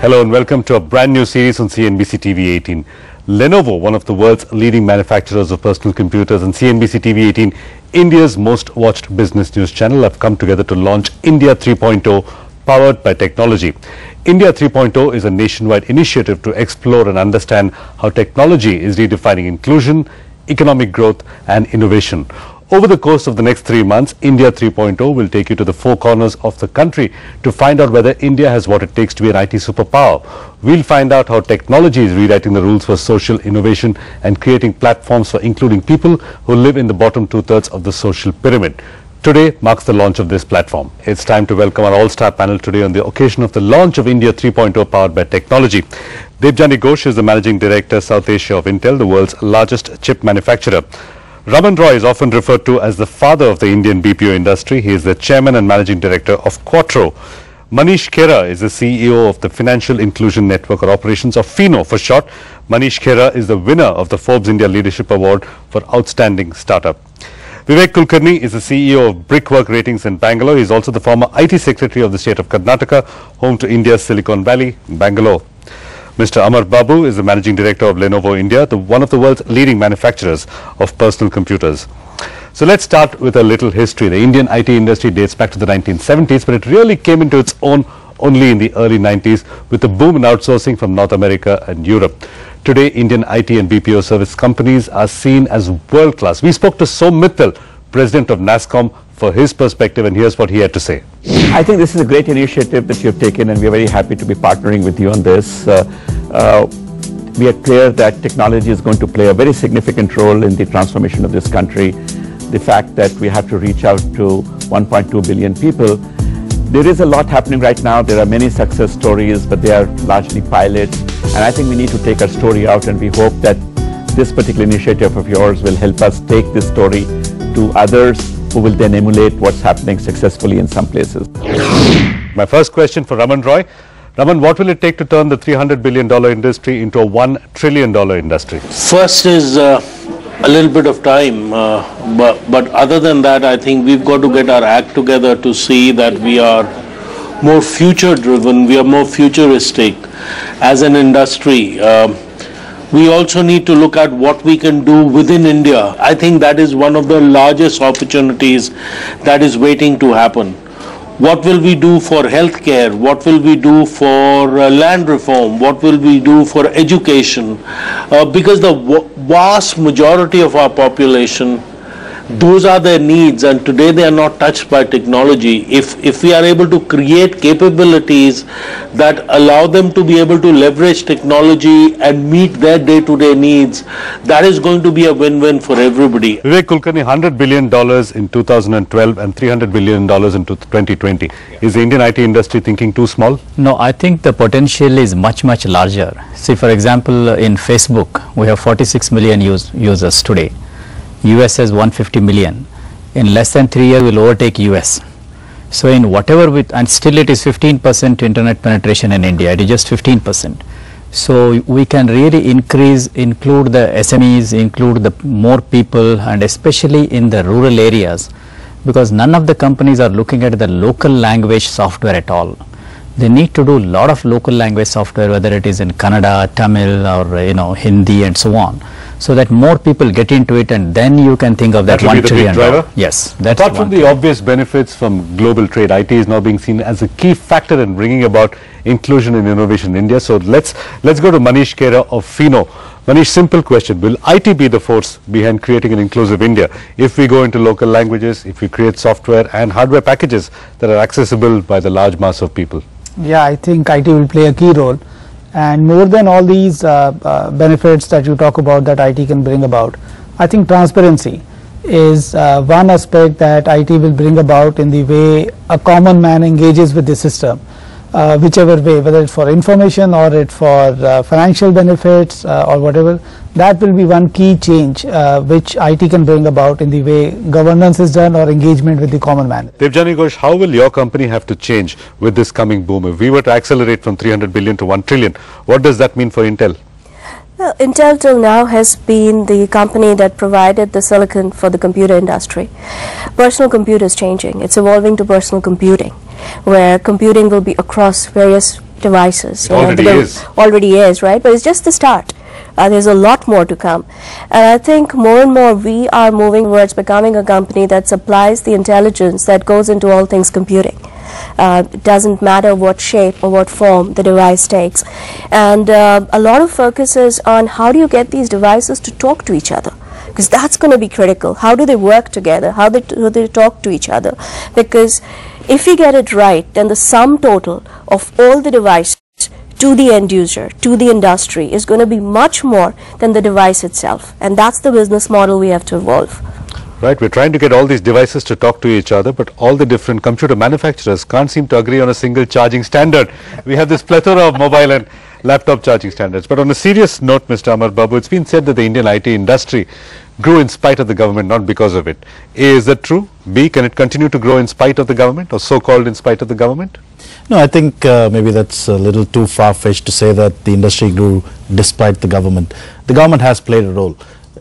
Hello and welcome to a brand new series on CNBC TV 18. Lenovo, one of the world's leading manufacturers of personal computers, and CNBC TV 18, India's most watched business news channel, have come together to launch India 3.0, powered by technology. India 3.0 is a nationwide initiative to explore and understand how technology is redefining inclusion, economic growth and innovation. Over the course of the next 3 months, India 3.0 will take you to the four corners of the country to find out whether India has what it takes to be an IT superpower. We'll find out how technology is rewriting the rules for social innovation and creating platforms for including people who live in the bottom two-thirds of the social pyramid. Today marks the launch of this platform. It's time to welcome our all-star panel today on the occasion of the launch of India 3.0 powered by technology. Debjani Ghosh is the Managing Director, South Asia of Intel, the world's largest chip manufacturer. Raman Roy is often referred to as the father of the Indian BPO industry. He is the Chairman and Managing Director of Quattro. Manish Khera is the CEO of the Financial Inclusion Network, or operations of FINO for short. Manish Khera is the winner of the Forbes India Leadership Award for Outstanding Startup. Vivek Kulkarni is the CEO of Brickwork Ratings in Bangalore. He is also the former IT Secretary of the state of Karnataka, home to India's Silicon Valley, Bangalore. Mr. Amar Babu is the Managing Director of Lenovo India, one of the world's leading manufacturers of personal computers. So let's start with a little history. The Indian IT industry dates back to the 1970s, but it really came into its own only in the early 90s with the boom in outsourcing from North America and Europe. Today, Indian IT and BPO service companies are seen as world-class. We spoke to Som Mittal, President of NASSCOM, for his perspective, and here's what he had to say. I think this is a great initiative that you've taken, and we're very happy to be partnering with you on this. We are clear that technology is going to play a very significant role in the transformation of this country. The fact that we have to reach out to 1.2 billion people. There is a lot happening right now. There are many success stories, but they are largely pilots. And I think we need to take our story out, and we hope that this particular initiative of yours will help us take this story to others who will then emulate what's happening successfully in some places. My first question for Raman Roy. Raman, what will it take to turn the $300 billion industry into a $1 trillion industry? First is a little bit of time, but other than that, I think we've got to get our act together to see that we are more future driven, we are more futuristic as an industry. We also need to look at what we can do within India. I think that is one of the largest opportunities that is waiting to happen. What will we do for healthcare? What will we do for land reform? What will we do for education? Because the vast majority of our population, those are their needs, and today they are not touched by technology. If we are able to create capabilities that allow them to be able to leverage technology and meet their day-to-day needs, that is going to be a win-win for everybody. Vivek Kulkarni, $100 billion in 2012 and $300 billion in 2020. Is the Indian IT industry thinking too small? No, I think the potential is much, much larger. See, for example, in Facebook, we have 46 million users today. US has 150 million. In less than 3 years, we'll overtake US. So in whatever and still it is 15% internet penetration in India. It is just 15%. So we can really include the SMEs, include the more people, and especially in the rural areas, because none of the companies are looking at the local language software at all. They need to do a lot of local language software, whether it is in Kannada, Tamil, or Hindi, and so on, so that more people get into it, and then you can think of that $1 trillion. Yes, that's apart from the obvious benefits from global trade, IT is now being seen as a key factor in bringing about inclusion and innovation in India. So let's go to Manish Khera of FINO. Manish, simple question: will IT be the force behind creating an inclusive India if we go into local languages, if we create software and hardware packages that are accessible by the large mass of people? Yeah, I think IT will play a key role, and more than all these benefits that you talk about that IT can bring about, I think transparency is one aspect that IT will bring about in the way a common man engages with the system, whichever way, whether it's for information or it's for financial benefits or whatever. That will be one key change which IT can bring about in the way governance is done or engagement with the common man. Debjani Ghosh, how will your company have to change with this coming boom? If we were to accelerate from 300 billion to 1 trillion, what does that mean for Intel? Well, Intel till now has been the company that provided the silicon for the computer industry. Personal computer is changing. It's evolving to personal computing, where computing will be across various devices. It already is. Already is, right? But it's just the start. There's a lot more to come. And I think more and more we are moving towards becoming a company that supplies the intelligence that goes into all things computing. It doesn't matter what shape or what form the device takes. And a lot of focus is on how do you get these devices to talk to each other, because that's going to be critical. How do they work together? How do they talk to each other? Because if we get it right, then the sum total of all the devices to the end user, to the industry, is going to be much more than the device itself. And that's the business model we have to evolve. Right, we're trying to get all these devices to talk to each other, but all the different computer manufacturers can't seem to agree on a single charging standard. We have this plethora of mobile and laptop charging standards. But on a serious note, Mr. Amar Babu, it's been said that the Indian IT industry grew in spite of the government, not because of it. A, is that true? B, can it continue to grow in spite of the government, or so-called in spite of the government? No, I think maybe that's a little too far-fetched to say that the industry grew despite the government. The government has played a role,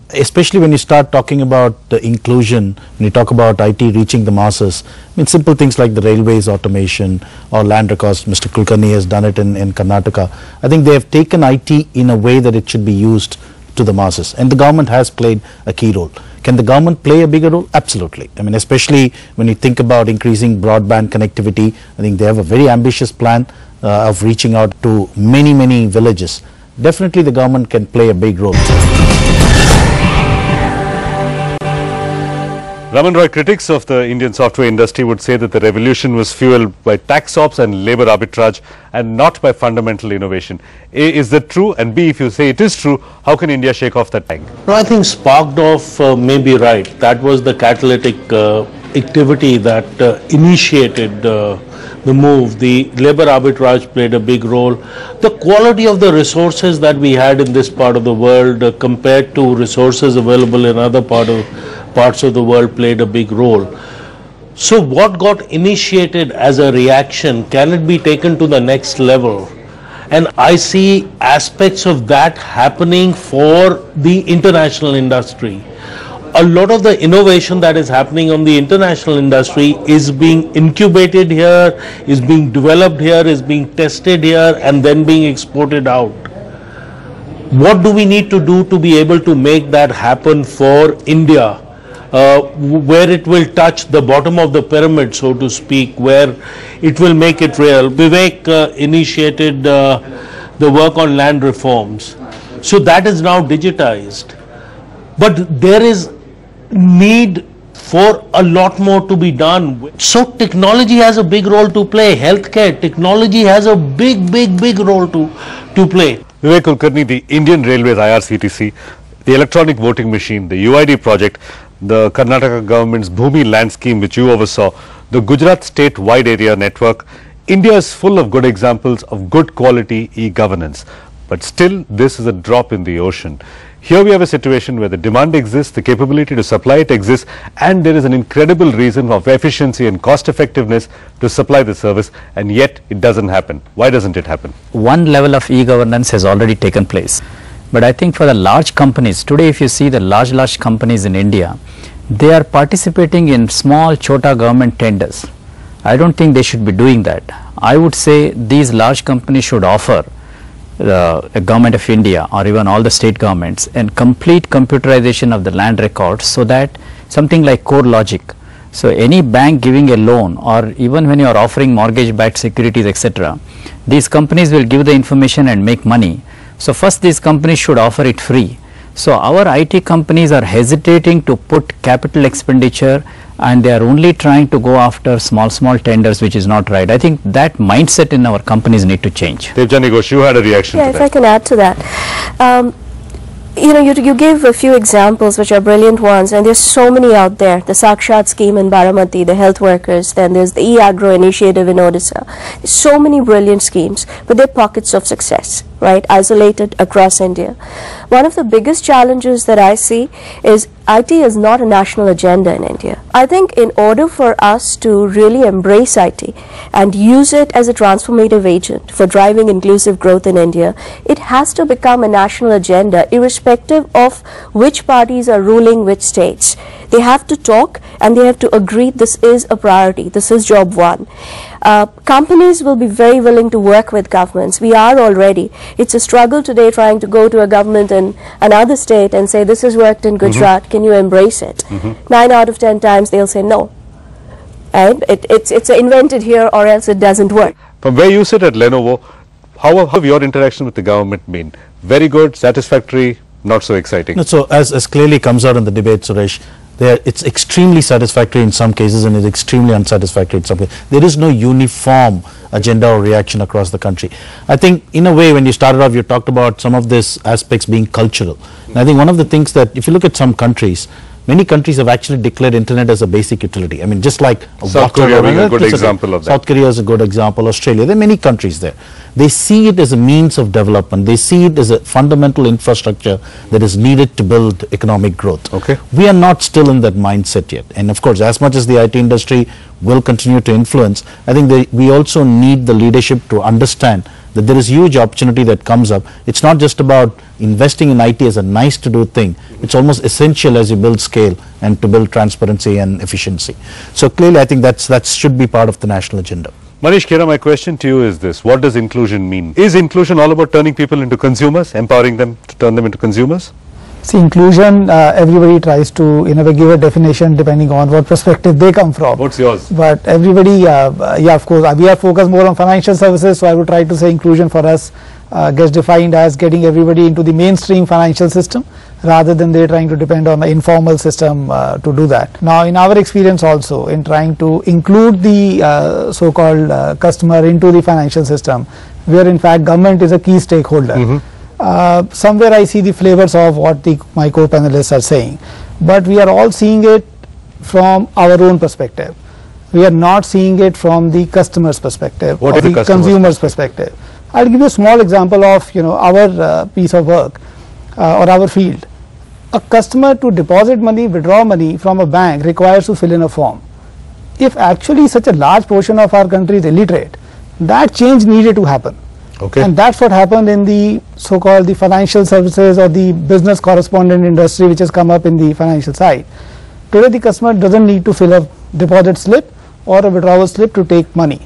especially when you start talking about the inclusion, when you talk about IT reaching the masses. I mean, simple things like the railways automation or land records. Mr. Kulkarni has done it in Karnataka. I think they have taken IT in a way that it should be used to the masses, and the government has played a key role. Can the government play a bigger role? Absolutely. I mean, especially when you think about increasing broadband connectivity, I think they have a very ambitious plan of reaching out to many, many villages. Definitely the government can play a big role. Raman Roy, critics of the Indian software industry would say that the revolution was fueled by tax ops and labor arbitrage and not by fundamental innovation. A, is that true? And B, if you say it is true, how can India shake off that tank? No, I think sparked off may be right. That was the catalytic activity that initiated the move. The labor arbitrage played a big role. The quality of the resources that we had in this part of the world compared to resources available in other parts of the world played a big role. So what got initiated as a reaction, can it be taken to the next level? And I see aspects of that happening for the international industry. A lot of the innovation that is happening on the international industry is being incubated here, is being developed here, is being tested here, and then being exported out. What do we need to do to be able to make that happen for India, where it will touch the bottom of the pyramid, so to speak, where it will make it real? Vivek initiated the work on land reforms. So that is now digitized. But there is need for a lot more to be done. So technology has a big role to play. Healthcare, technology has a big role to play. Vivek Kulkarni, the Indian Railways IRCTC, the electronic voting machine, the UID project, the Karnataka government's Bhumi land scheme which you oversaw, the Gujarat state wide area network. India is full of good examples of good quality e-governance, but still this is a drop in the ocean. Here we have a situation where the demand exists, the capability to supply it exists, and there is an incredible reason of efficiency and cost effectiveness to supply the service, and yet it doesn't happen. Why doesn't it happen? One level of e-governance has already taken place. But I think for the large companies, today if you see the large companies in India, they are participating in small chota government tenders. I don't think they should be doing that. I would say these large companies should offer the government of India or even all the state governments and complete computerization of the land records, so that something like CoreLogic, so any bank giving a loan or even when you are offering mortgage backed securities, etc., these companies will give the information and make money. So first these companies should offer it free. So our IT companies are hesitating to put capital expenditure, and they are only trying to go after small tenders, which is not right. I think that mindset in our companies need to change. Devjani Ghosh, you had a reaction to that. Yeah, if I can add to that. You know, you gave a few examples which are brilliant ones, and there's so many out there. The Sakshat scheme in Baramati, the health workers, then there's the e-agro initiative in Odisha. There's so many brilliant schemes, but they're pockets of success, right, isolated across India. One of the biggest challenges that I see is IT is not a national agenda in India. I think in order for us to really embrace IT and use it as a transformative agent for driving inclusive growth in India, it has to become a national agenda irrespective of which parties are ruling which states. They have to talk and they have to agree this is a priority, this is job one. Companies will be very willing to work with governments. We are already. It's a struggle today trying to go to a government in another state and say, this has worked in Gujarat, can you embrace it? 9 out of 10 times they'll say no. And it's invented here or else it doesn't work. From where you sit at Lenovo, how have your interaction with the government been? Very good, satisfactory, not so exciting? No, so as clearly comes out in the debate, Suresh, it's extremely satisfactory in some cases and it's extremely unsatisfactory in some cases. There is no uniform agenda or reaction across the country. I think in a way when you started off you talked about some of these aspects being cultural. And I think one of the things that if you look at some countries, many countries have actually declared internet as a basic utility. I mean, just like South Korea being a good example of that. South Korea is a good example, Australia, there are many countries there. They see it as a means of development. They see it as a fundamental infrastructure that is needed to build economic growth. Okay. We are not still in that mindset yet. And of course, as much as the IT industry will continue to influence, I think we also need the leadership to understand that there is huge opportunity that comes up. It's not just about investing in IT as a nice to do thing. It's almost essential as you build scale and to build transparency and efficiency. So clearly I think that should be part of the national agenda. Manish Khera, my question to you is this: what does inclusion mean? Is inclusion all about turning people into consumers, empowering them to turn them into consumers? See, inclusion, everybody tries to, in a way, give a definition depending on what perspective they come from. What's yours? But everybody, yeah, of course, we are focused more on financial services, so I would try to say inclusion for us gets defined as getting everybody into the mainstream financial system rather than they trying to depend on the informal system to do that. Now, in our experience also, in trying to include the so-called customer into the financial system, where in fact government is a key stakeholder. Somewhere I see the flavors of what my co-panelists are saying, but we are all seeing it from our own perspective. We are not seeing it from the customer's perspective or the consumer's perspective. I'll give you a small example of our piece of work or our field. A customer to deposit money, withdraw money from a bank requires to fill in a form. If actually such a large portion of our country is illiterate, that change needed to happen. Okay. And that's what happened in the so-called the financial services or the business correspondent industry, which has come up in the financial side. Today the customer doesn't need to fill a deposit slip or a withdrawal slip to take money.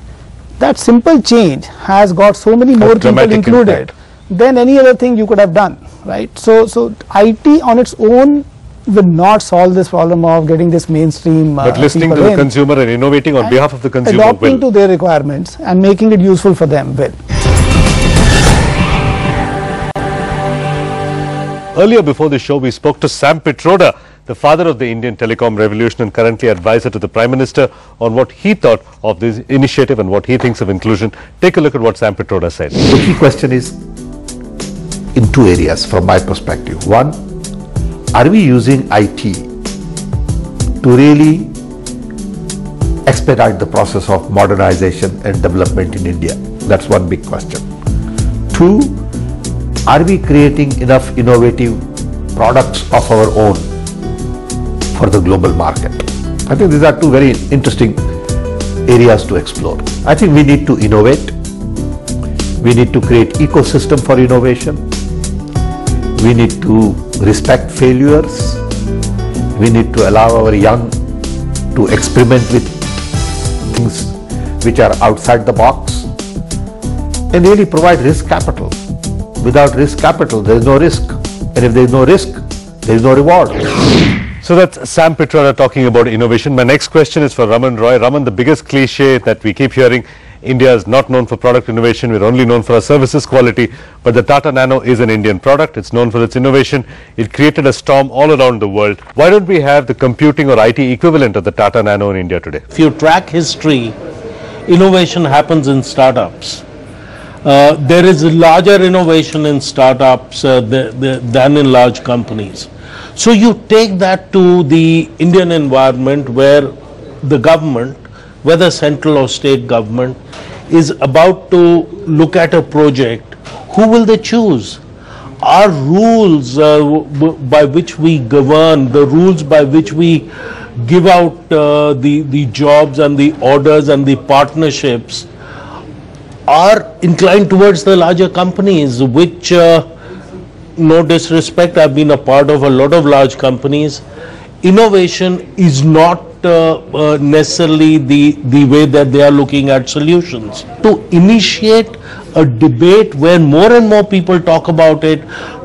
That simple change has got so many more people included than any other thing you could have done, right? So IT on its own will not solve this problem of getting this mainstream but listening to the consumer and innovating on behalf of the consumer, adopting to their requirements and making it useful for them will. Earlier before the show, we spoke to Sam Pitroda, the father of the Indian telecom revolution and currently advisor to the Prime Minister, on what he thought of this initiative and what he thinks of inclusion. Take a look at what Sam Pitroda said. The key question is in two areas from my perspective. One, are we using IT to really expedite the process of modernization and development in India? That's one big question. Two, are we creating enough innovative products of our own for the global market? I think these are two very interesting areas to explore. I think we need to innovate. We need to create ecosystem for innovation. We need to respect failures. We need to allow our young to experiment with things which are outside the box and really provide risk capital. Without risk capital, there is no risk. And if there is no risk, there is no reward. So that's Sam Pitroda talking about innovation. My next question is for Raman Roy. Raman, the biggest cliche that we keep hearing, India is not known for product innovation, we're only known for our services quality, but the Tata Nano is an Indian product, it's known for its innovation, it created a storm all around the world. Why don't we have the computing or IT equivalent of the Tata Nano in India today? If you track history, innovation happens in startups. There is a larger innovation in startups than in large companies. So you take that to the Indian environment where the government, whether central or state government, is about to look at a project. Who will they choose? Our rules by which we govern, the rules by which we give out the jobs and the orders and the partnerships are inclined towards the larger companies, which, no disrespect, I've been a part of a lot of large companies. Innovation is not necessarily the way that they are looking at solutions. To initiate a debate where more and more people talk about it,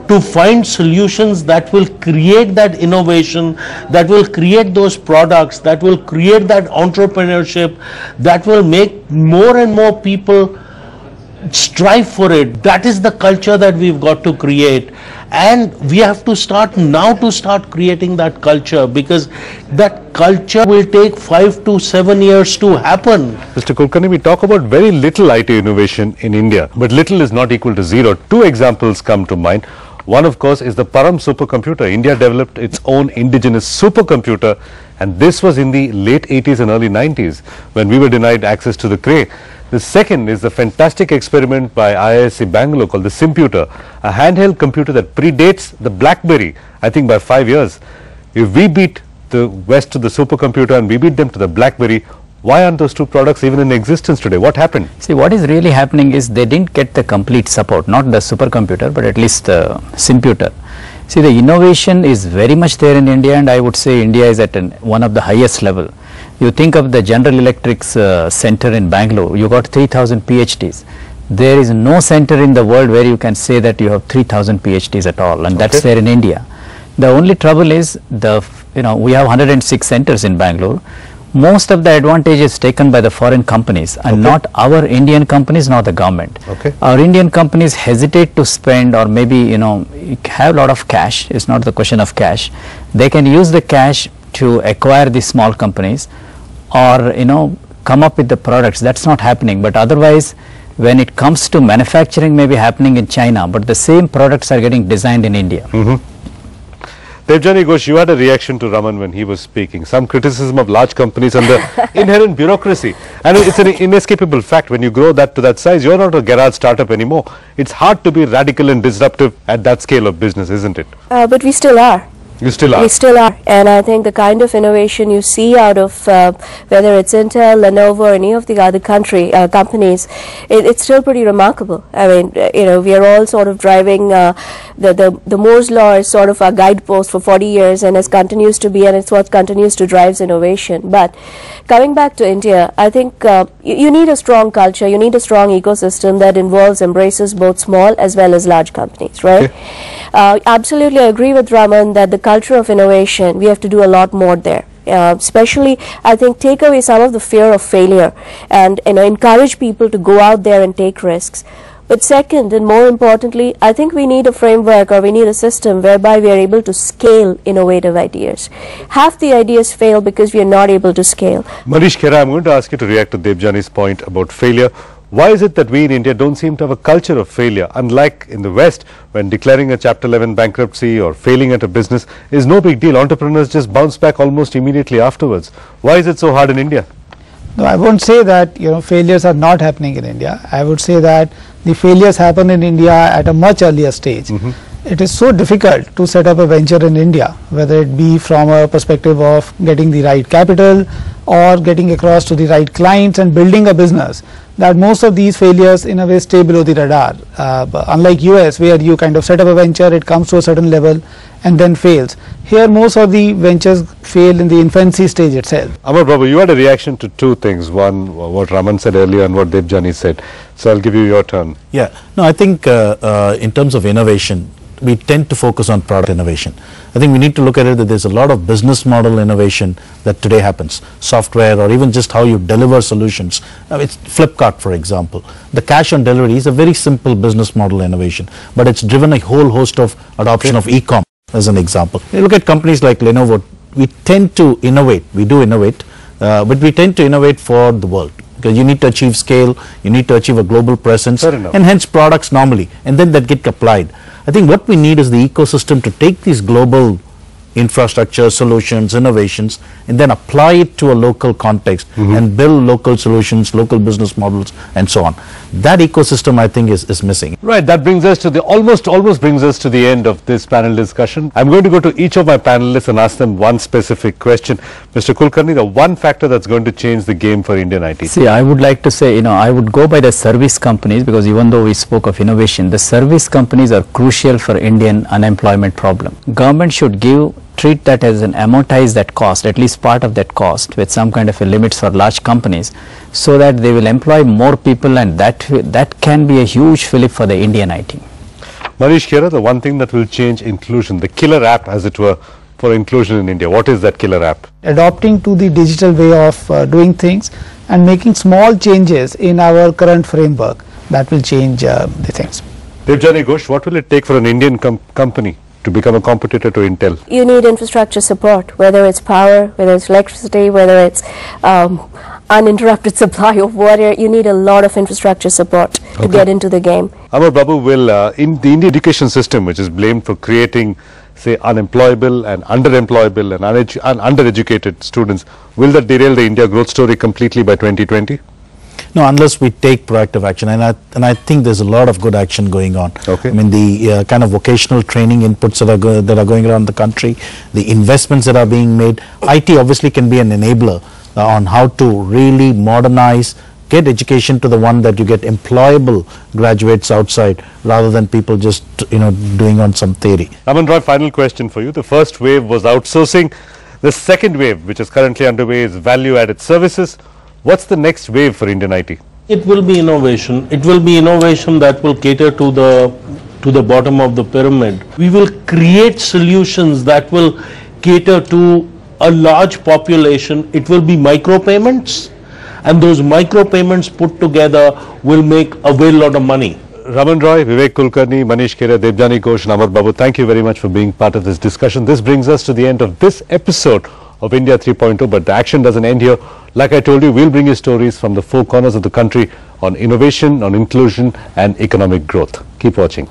to find solutions that will create that innovation, that will create those products, that will create that entrepreneurship, that will make more and more people strive for it. That is the culture that we've got to create, and we have to start now to start creating that culture, because that culture will take 5 to 7 years to happen. Mr. Kulkarni, we talk about very little IT innovation in India, but little is not equal to zero. Two examples come to mind. One, of course, is the Param supercomputer. India developed its own indigenous supercomputer, and this was in the late 80s and early 90s when we were denied access to the Cray. The second is the fantastic experiment by IISc Bangalore called the Simputer, a handheld computer that predates the BlackBerry, I think by 5 years. If we beat the West to the supercomputer and we beat them to the BlackBerry, why aren't those two products even in existence today? What happened? See, what is really happening is they didn't get the complete support, not the supercomputer, but at least the Simputer. See, the innovation is very much there in India, and I would say India is at one of the highest level. You think of the General Electric's center in Bangalore, you got 3,000 PhDs. There is no center in the world where you can say that you have 3,000 PhDs at all, and that's there in India. The only trouble is we have 106 centers in Bangalore. Most of the advantage is taken by the foreign companies and not our Indian companies, nor the government. Our Indian companies hesitate to spend, or maybe have a lot of cash. It's not the question of cash. They can use the cash to acquire these small companies, or come up with the products. That's not happening. But otherwise, when it comes to manufacturing, may be happening in China, but the same products are getting designed in India. Debjani Ghosh, you had a reaction to Raman when he was speaking. Some criticism of large companies and the inherent bureaucracy. And it's an inescapable fact. When you grow that to that size, you're not a garage startup anymore. It's hard to be radical and disruptive at that scale of business, isn't it? But we still are. You still are? We still are. And I think the kind of innovation you see out of whether it's Intel, Lenovo, or any of the other companies, it's still pretty remarkable. I mean, we are all sort of driving the Moore's Law is sort of our guidepost for 40 years and it continues to be, and it's what continues to drive innovation. But coming back to India, I think you need a strong culture, you need a strong ecosystem that embraces both small as well as large companies, right? Absolutely, I agree with Raman that the culture of innovation, we have to do a lot more there. Especially, I think, take away some of the fear of failure and encourage people to go out there and take risks. But second, and more importantly, I think we need a framework, or we need a system whereby we are able to scale innovative ideas. Half the ideas fail because we are not able to scale. Manish Khera, I'm going to ask you to react to Debjani's point about failure. Why is it that we in India don't seem to have a culture of failure, unlike in the West, when declaring a Chapter 11 bankruptcy or failing at a business is no big deal? Entrepreneurs just bounce back almost immediately afterwards. Why is it so hard in India? No, I won't say that failures are not happening in India. I would say that the failures happen in India at a much earlier stage. It is so difficult to set up a venture in India, whether it be from a perspective of getting the right capital or getting across to the right clients and building a business, that most of these failures in a way stay below the radar. Unlike US, where you kind of set up a venture, it comes to a certain level and then fails. Here most of the ventures fail in the infancy stage itself. Amar Prabhu, you had a reaction to two things. One, what Raman said earlier and what Debjani said. So I'll give you your turn. Yeah, no, I think in terms of innovation, we tend to focus on product innovation. I think we need to look at it that there's a lot of business model innovation that today happens, software or even just how you deliver solutions. It's Flipkart, for example. The cash on delivery is a very simple business model innovation, but it's driven a whole host of adoption of e-com as an example. You look at companies like Lenovo, we tend to innovate, we do innovate, but we tend to innovate for the world. Because you need to achieve scale, you need to achieve a global presence, and hence products normally, and then that get applied. I think what we need is the ecosystem to take these global infrastructure, solutions, innovations, and then apply it to a local context and build local solutions, local business models, and so on. That ecosystem, I think, is missing. Right, that brings us to the almost brings us to the end of this panel discussion. I'm going to go to each of my panelists and ask them one specific question. Mr. Kulkarni, the one factor that's going to change the game for Indian IT. See, I would like to say, I would go by the service companies, because even though we spoke of innovation, the service companies are crucial for Indian unemployment problem. Government should give treat that as an amortize that cost, at least part of that cost, with some kind of a limits for large companies, so that they will employ more people, and that can be a huge fillip for the Indian IT. Manish Khera, the one thing that will change inclusion, the killer app as it were for inclusion in India, what is that killer app? Adopting to the digital way of doing things and making small changes in our current framework, that will change the things. Debjani Ghosh, what will it take for an Indian company to become a competitor to Intel? You need infrastructure support, whether it's power, whether it's electricity, whether it's uninterrupted supply of water. You need a lot of infrastructure support to get into the game. Amar Babu, will in the Indian education system, which is blamed for creating, say, unemployable and underemployable and undereducated students, will that derail the India growth story completely by 2020? No, unless we take proactive action, and I think there's a lot of good action going on. Okay. I mean, the kind of vocational training inputs that are going around the country, the investments that are being made. IT obviously can be an enabler on how to really modernize, get education to the one that you get employable graduates outside, rather than people just doing on some theory. Raman Roy, final question for you. The first wave was outsourcing. The second wave, which is currently underway, is value-added services. What's the next wave for Indian IT? It will be innovation. It will be innovation that will cater to the bottom of the pyramid. We will create solutions that will cater to a large population. It will be micropayments, and those micropayments put together will make a very lot of money. Raman Roy, Vivek Kulkarni, Manish Khera, Debjani Ghosh and Amar Babu, thank you very much for being part of this discussion. This brings us to the end of this episode of India 3.0, but the action doesn't end here. Like I told you, we'll bring you stories from the four corners of the country on innovation, on inclusion and economic growth. Keep watching.